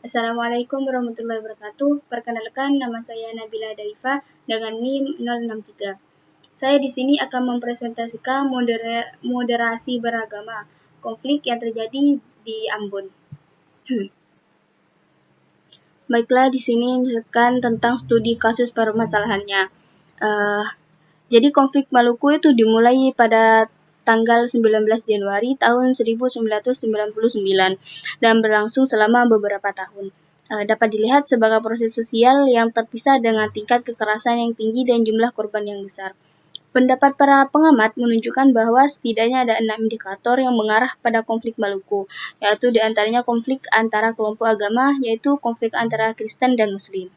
Assalamualaikum warahmatullahi wabarakatuh. Perkenalkan, nama saya Nabila Daifa dengan NIM 063. Saya di sini akan mempresentasikan moderasi beragama, konflik yang terjadi di Ambon. Baiklah, di sini menjelaskan tentang studi kasus permasalahannya. Jadi konflik Maluku itu dimulai pada tanggal 19 Januari tahun 1999 dan berlangsung selama beberapa tahun. Dapat dilihat sebagai proses sosial yang terpisah dengan tingkat kekerasan yang tinggi dan jumlah korban yang besar. Pendapat para pengamat menunjukkan bahwa setidaknya ada 6 indikator yang mengarah pada konflik Maluku, yaitu diantaranya konflik antara kelompok agama, yaitu konflik antara Kristen dan Muslim.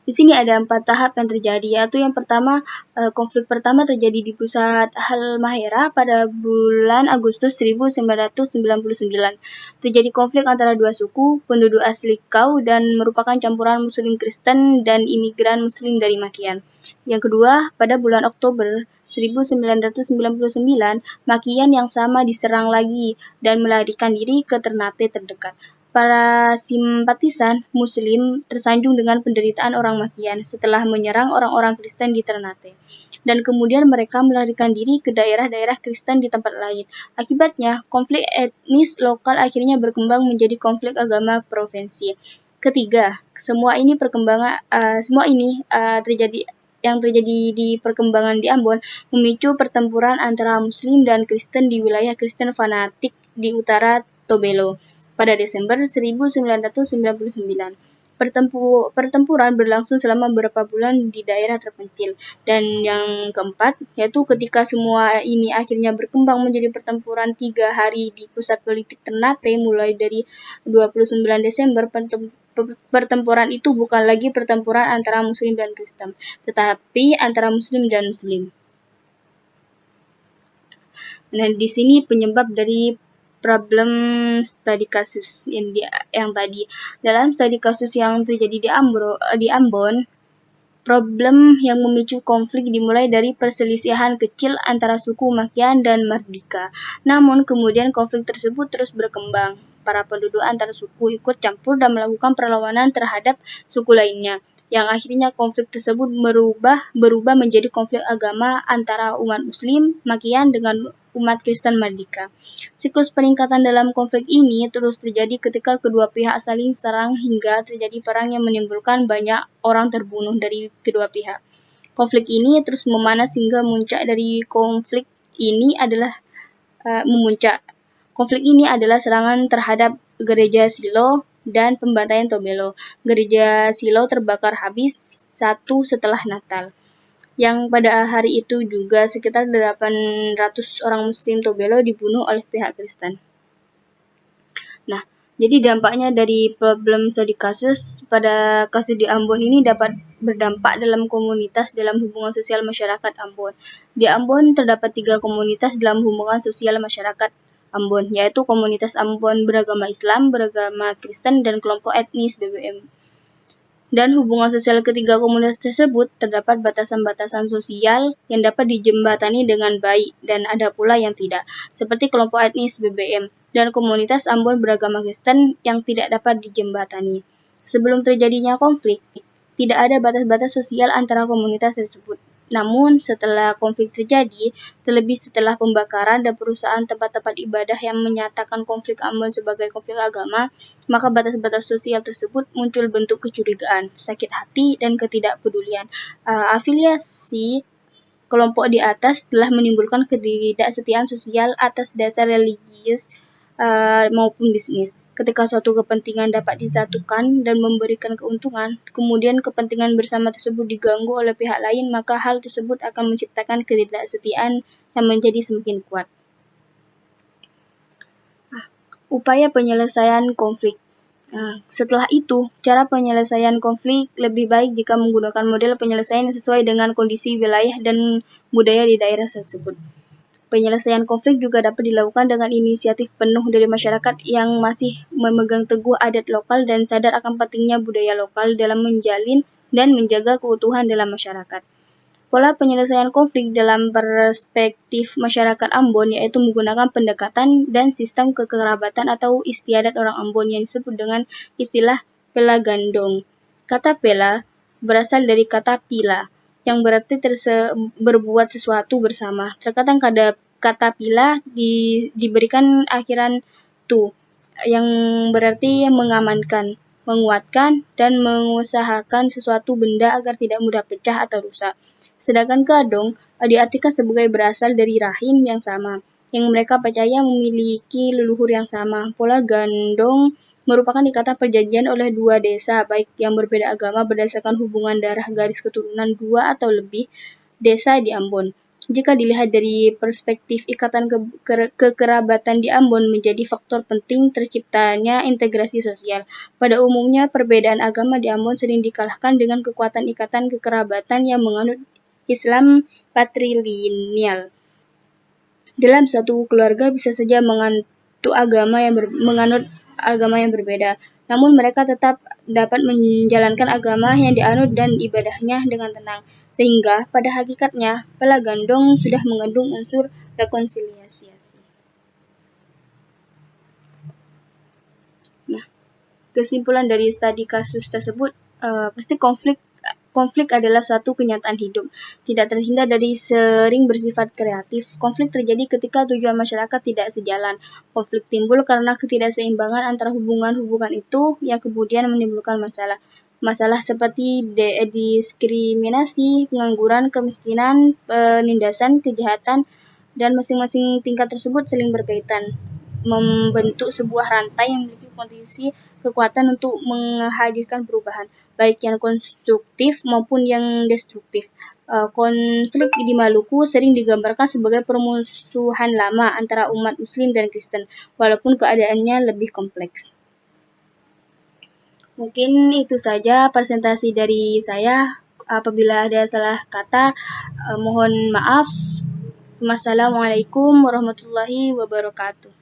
Di sini ada 4 tahap yang terjadi, yaitu yang pertama, konflik pertama terjadi di pusat Halmahera pada bulan Agustus 1999. Terjadi konflik antara dua suku, penduduk asli Kau dan merupakan campuran Muslim Kristen dan imigran Muslim dari Makian. Yang kedua, pada bulan Oktober 1999, Makian yang sama diserang lagi dan melarikan diri ke Ternate terdekat. Para simpatisan Muslim tersanjung dengan penderitaan orang Makian setelah menyerang orang-orang Kristen di Ternate, dan kemudian mereka melarikan diri ke daerah-daerah Kristen di tempat lain. Akibatnya, konflik etnis lokal akhirnya berkembang menjadi konflik agama provinsi. Ketiga, semua ini terjadi di perkembangan di Ambon memicu pertempuran antara Muslim dan Kristen di wilayah Kristen fanatik di utara Tobelo pada Desember 1999. Pertempuran berlangsung selama beberapa bulan di daerah terpencil. Dan yang keempat, yaitu ketika semua ini akhirnya berkembang menjadi pertempuran 3 hari di pusat politik Ternate mulai dari 29 Desember, pertempuran itu bukan lagi pertempuran antara Muslim dan Kristen, tetapi antara Muslim dan Muslim. Nah, di sini penyebab dari problem studi kasus yang tadi. Dalam studi kasus yang terjadi di Ambon, problem yang memicu konflik dimulai dari perselisihan kecil antara suku Makian dan Merdeka. Namun kemudian konflik tersebut terus berkembang. Para penduduk antar suku ikut campur dan melakukan perlawanan terhadap suku lainnya, yang akhirnya konflik tersebut berubah menjadi konflik agama antara umat Muslim Makian dengan umat Kristen Merdeka. Siklus peningkatan dalam konflik ini terus terjadi ketika kedua pihak saling serang hingga terjadi perang yang menimbulkan banyak orang terbunuh dari kedua pihak. Konflik ini terus memanas hingga Konflik ini adalah serangan terhadap gereja Silo dan pembantaian Tobelo. Gereja Silo terbakar habis satu setelah Natal, yang pada hari itu juga sekitar 800 orang Muslim Tobelo dibunuh oleh pihak Kristen. Nah, jadi dampaknya dari problem studi kasus pada kasus di Ambon ini dapat berdampak dalam komunitas dalam hubungan sosial masyarakat Ambon. Di Ambon terdapat 3 komunitas dalam hubungan sosial masyarakat Ambon, yaitu komunitas Ambon beragama Islam, beragama Kristen, dan kelompok etnis BBM. Dan hubungan sosial ketiga komunitas tersebut terdapat batasan-batasan sosial yang dapat dijembatani dengan baik dan ada pula yang tidak, seperti kelompok etnis BBM dan komunitas Ambon beragama Kristen yang tidak dapat dijembatani. Sebelum terjadinya konflik, tidak ada batas-batas sosial antara komunitas tersebut. Namun setelah konflik terjadi, terlebih setelah pembakaran dan perusahaan tempat-tempat ibadah yang menyatakan konflik Ambon sebagai konflik agama, maka batas-batas sosial tersebut muncul bentuk kecurigaan, sakit hati, dan ketidakpedulian. Afiliasi kelompok di atas telah menimbulkan ketidaksetiaan sosial atas dasar religius maupun bisnis. Ketika suatu kepentingan dapat disatukan dan memberikan keuntungan, kemudian kepentingan bersama tersebut diganggu oleh pihak lain, maka hal tersebut akan menciptakan ketidaksetiaan yang menjadi semakin kuat. Upaya penyelesaian konflik. Setelah itu, cara penyelesaian konflik lebih baik jika menggunakan model penyelesaian yang sesuai dengan kondisi wilayah dan budaya di daerah tersebut. Penyelesaian konflik juga dapat dilakukan dengan inisiatif penuh dari masyarakat yang masih memegang teguh adat lokal dan sadar akan pentingnya budaya lokal dalam menjalin dan menjaga keutuhan dalam masyarakat. Pola penyelesaian konflik dalam perspektif masyarakat Ambon yaitu menggunakan pendekatan dan sistem kekerabatan atau istiadat orang Ambon yang disebut dengan istilah pela gandong. Kata pela berasal dari kata pila yang berarti berbuat sesuatu bersama. Terkadang kata pila diberikan akhiran tu yang berarti mengamankan, menguatkan, dan mengusahakan sesuatu benda agar tidak mudah pecah atau rusak. Sedangkan gadong diartikan sebagai berasal dari rahim yang sama, yang mereka percaya memiliki leluhur yang sama. Pola gandong merupakan ikatan perjanjian oleh dua desa, baik yang berbeda agama berdasarkan hubungan darah garis keturunan dua atau lebih desa di Ambon. Jika dilihat dari perspektif ikatan kekerabatan di Ambon menjadi faktor penting terciptanya integrasi sosial. Pada umumnya, perbedaan agama di Ambon sering dikalahkan dengan kekuatan ikatan kekerabatan yang menganut Islam patrilineal. Dalam satu keluarga bisa saja menganut agama yang berbeda, namun mereka tetap dapat menjalankan agama yang dianut dan ibadahnya dengan tenang. Sehingga pada hakikatnya pela gandong sudah mengandung unsur rekonsiliasi. Nah, kesimpulan dari studi kasus tersebut, pasti konflik adalah suatu kenyataan hidup, tidak terhindar dari sering bersifat kreatif. Konflik terjadi ketika tujuan masyarakat tidak sejalan. Konflik timbul karena ketidakseimbangan antara hubungan-hubungan itu yang kemudian menimbulkan masalah. Masalah seperti diskriminasi, pengangguran, kemiskinan, penindasan, kejahatan, dan masing-masing tingkat tersebut saling berkaitan, membentuk sebuah rantai yang memiliki potensi kekuatan untuk menghadirkan perubahan, baik yang konstruktif maupun yang destruktif. Konflik di Maluku sering digambarkan sebagai permusuhan lama antara umat Muslim dan Kristen, walaupun keadaannya lebih kompleks. Mungkin itu saja presentasi dari saya. Apabila ada salah kata, mohon maaf. Wassalamualaikum warahmatullahi wabarakatuh.